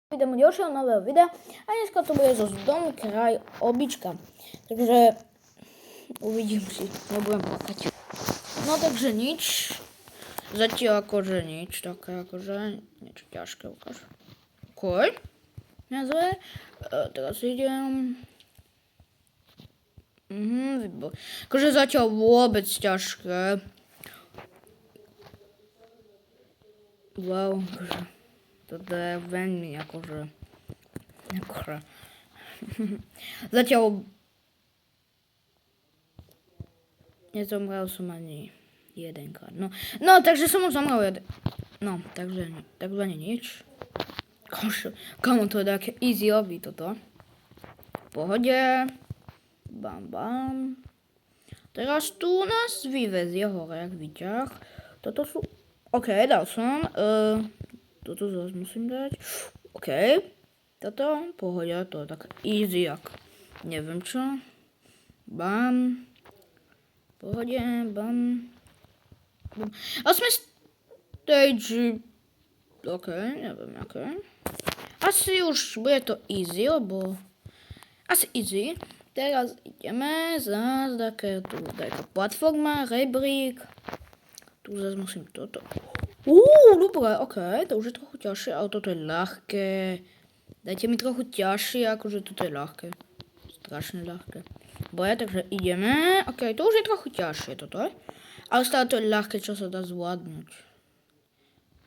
Witam u ďalšieho nového videa a dneska to bude zo Dom kraj obička. Takže uvidím si, nebudem plakať. No takže nič. Zatiaľ akože nič, také akože niečo ťažké ukáž. OK. Nazve. Teraz idem. Výbor. Akože zatiaľ vôbec ťažké. Wow, akože. Toto je veľmi akože zatiaľ nezomrel som ani jedenkrát. No takže som už zomrel jeden. No, takže ani nič. Komu to je také easy robí toto. V pohode. Bam, bam. Teraz tu nás vyvezie hore, jak výťah. Toto sú... OK, dal som. Toto zase musím dať. OK. Toto, pohodia, to je tak easy, jak neviem čo. Bam. Pohodie, bam. Bam. A sme stage... OK, neviem, aké. Asi už bude to easy, lebo... Asi easy. Teraz ideme zase také platforma, rebrík. Tu zase musím toto... dobre, OK, to už je trochu ťažšie, ale toto je ľahké. Dajte mi trochu ťažšie, akože toto je ľahké. Strašne ľahké. Boja, takže ideme. OK, to už je trochu ťažšie toto. Ale stále to je ľahké, čo sa dá zvládnuť.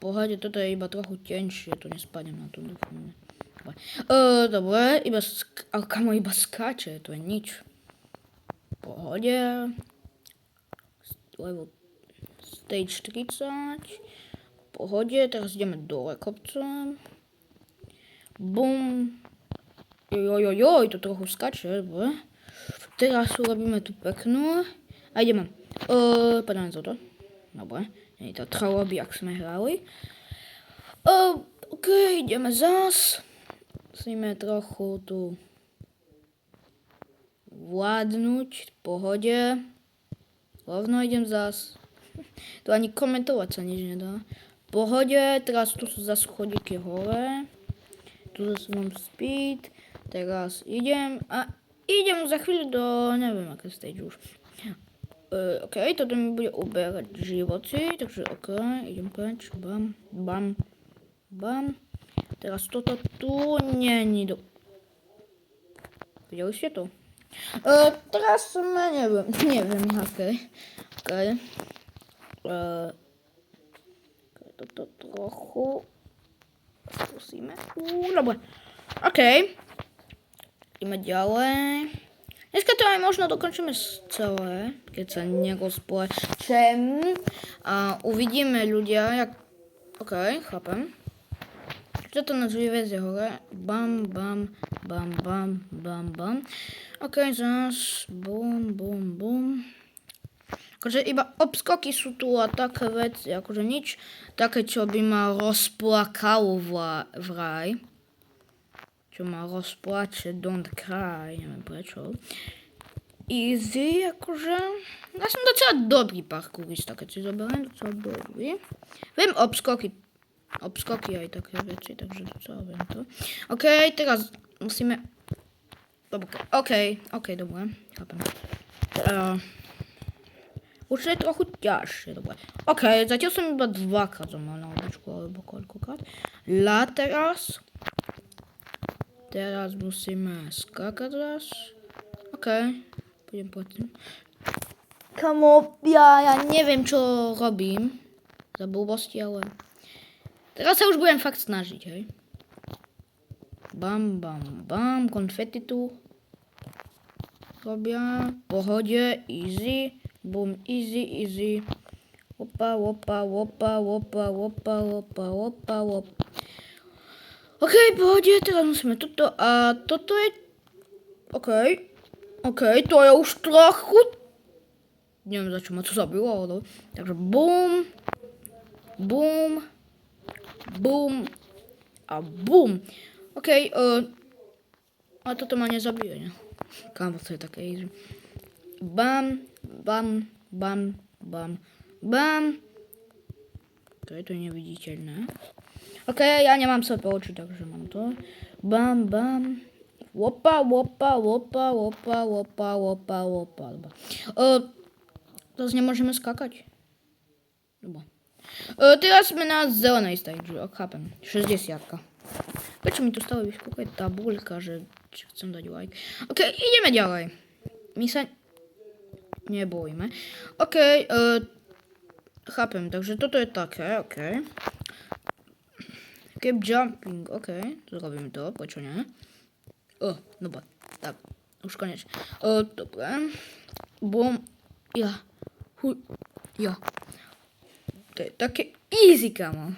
Pohľade, toto je iba trochu tenšie, to nespadnem na to. Dobre, ale kamo iba skáče, to je nič. Pohode. Level stage 30. Pohode, teraz ideme dole kopcom. Bum. Jojojoj, to trochu skače, dobre. Teraz urobíme tu peknú. A ideme. Poďme za to. Dobre, nie to troloby, jak sme hrali. OK, ideme zas. Musíme trochu tu vládnuť v pohode. Rovno idem zas. Tu ani komentovať sa nič nedá. V pohode, teraz tu sú zase chodíky hore. Tu zase mám speed. Teraz idem a idem za chvíľu do, neviem aké stage už. OK, toto mi bude uberať životy, takže OK, idem preč, bam, bam, bam. Teraz toto tu není do... Videli ste to? Teraz neviem aké. OK. Toto trochu skúsime. Dobre. OK. Ideme ďalej. Dneska to aj možno dokončíme celé, keď sa nerozplačem. A uvidíme ľudia, jak... OK, chápem. Toto nás vyvezie hore. Bam, bam, bam, bam, bam, bam. OK, zás. Bum, bum, bum. Akože iba obskoky sú tu a také veci, akože nič také, čo by ma rozplakalo vraj. Čo ma rozplače, don't cry, neviem prečo. Easy, akože... Ja som docela dobrý parkourista, keď si zoberiem, docela dobrý. Viem obskoky aj také veci, takže docela viem to. OK, teraz musíme... OK, dobre, chápem. Už je trochu ťažšie, dobre. OK, zatiaľ som iba dvakrát zomrel na običku, alebo koľkokrát. Teraz musíme skákať zás. OK, pôjdem po tým. Kamo, ja neviem, čo robím za blbosti, ale... Teraz sa už budem fakt snažiť, hej. Bam, bam, bam, konfety tu robia. Pohode, easy. Boom, easy. Opa. OK, pohode, teraz musíme toto a toto je... OK, to je už trochu... Neviem, za čo ma to zabilo, ale... Takže boom a boom. OK, a toto ma nezabije, ne? Kámo, to je také easy. Bam. OK, to je neviditeľné. Okej, ja nemám slepé oči, takže mám to. Bam, bam. Opa, opa, opa, opa, opa, opa, opa. Teraz nemôžeme skakať. Dobre. Teraz sme na zelenej stage, chápem. 60. Prečo mi tu stále vyskúkuje tabuľka, že chcem dať like? Ok, ideme ďalej. My sa nebojíme. Ok, chápem, takže toto je také, ok. Keep jumping, ok, zrobíme to, prečo nie? Dobre, tak, už konečne. Dobre. Bum, ja, ja. To je také easy, kamo.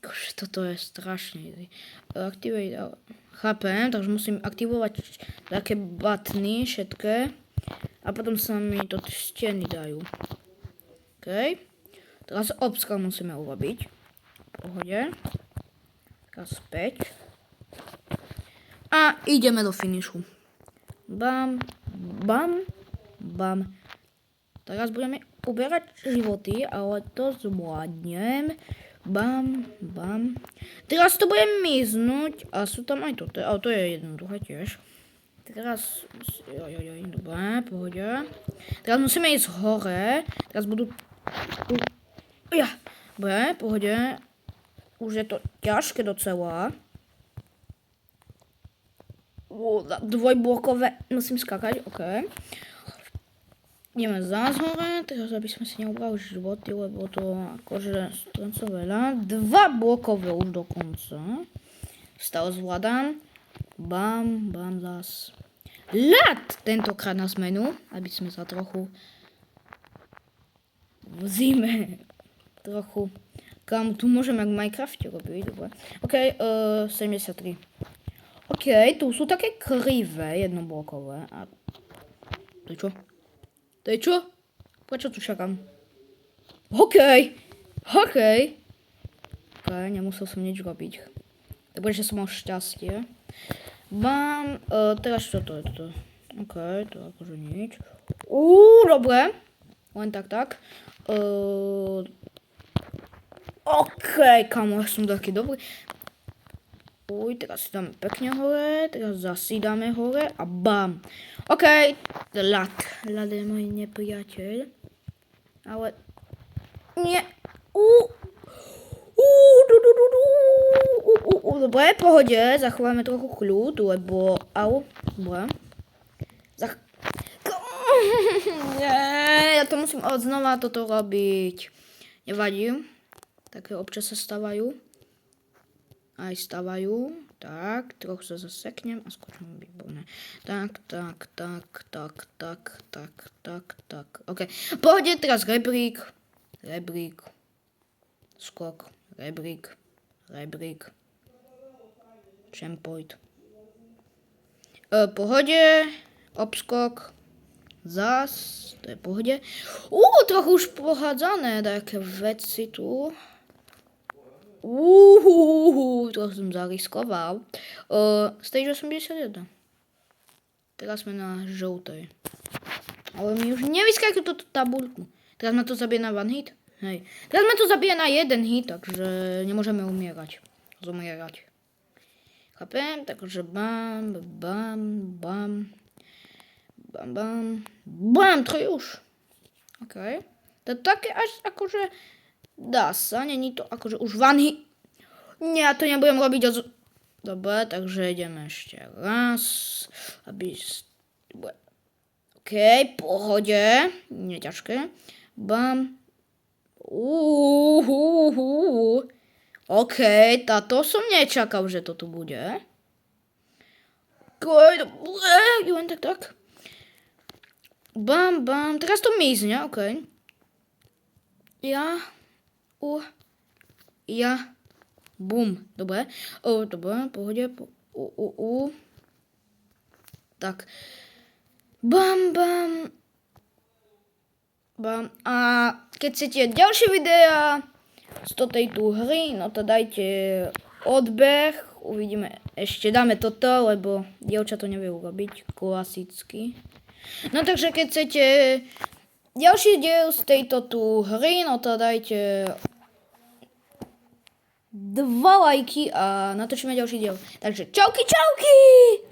Akože toto je strašne easy. Activate, chápem, takže musím aktivovať také butny všetké. A potom sa mi to steny dajú. OK. Teraz obskal musíme urobiť. V pohode. Teraz späť. A ideme do finišu. Bam, bam, bam. Teraz budeme uberať životy, ale to zvládnem. Bam, bam. Teraz to bude miznúť a sú tam aj toto, ale to je jednoduché tiež. Teraz, dobre, pohode. Teraz musíme ísť hore. Teraz budú... Dobre, pohode. Už je to ťažké docela. Dvojblokové, musím skákať, ok. Ideme zás hore, teraz aby sme si neubrali životy, lebo to akože strancov veľa. 2 blokové už dokonca. Stále zvládam. Bam, bam, zás. Ľad tentokrát na zmenu, aby sme sa trochu v zime trochu kam tu môžeme v Minecrafte robiť, dobre. Ok, 73. Ok, tu sú také krivé, jednoblokové. A to je čo? To je čo? Prečo tu čakám? OK. OK, nemusel som nič robiť. Dobre, že som mal šťastie. Mám, teraz čo to je toto? OK, to akože nič. Dobre. Len tak. OK, kamo, som taký dobrý. Teraz si dáme pekne hore, teraz zase dáme hore a bam. OK, ľad. Ľad je môj nepriateľ. Ale nie. Dobre, pohode, zachováme trochu kľud, lebo... dobre. Ja to musím odznova toto robiť. Nevadí. Také občas sa stávajú. Aj stávajú. Tak, trochu sa zaseknem a skočím výborné. Tak. OK. Pohode, teraz rebrík. Skok. Rebrík. Champoid. Pohode. Obskok. Zas. To je pohode. Trochu už pohádzané také veci tu. To som zariskoval. Stage 81. Teraz sme na žltej. Ale mi už nevyskakujú túto tabuľku. Teraz ma to zabije na one hit. Hej. Teraz ma to zabije na jeden hit, takže nemôžeme zomierať. Chápem? Takže bam. Bam, to je už. OK. To je také až akože... Dá sa, není to akože už one hit. Nie, ja to nebudem robiť Dobre, takže ideme ešte raz. OK, pohode. Nie ťažké. Bam. OK, táto som nečakal, že to tu bude. Dobre, len tak. Bam. Teraz to mizne, OK. Bum. Dobre. Dobre, pohode. Tak. Bam. A keď chcete ďalšie videá z tejto hry, no to dajte odbeh. Uvidíme. Ešte dáme toto, lebo dievča to nevie urobiť. Klasicky. No takže keď chcete ďalší diel z tejto tu hry, no to dajte 2 lajky a natočíme ďalší diel. Takže čauky, čauky!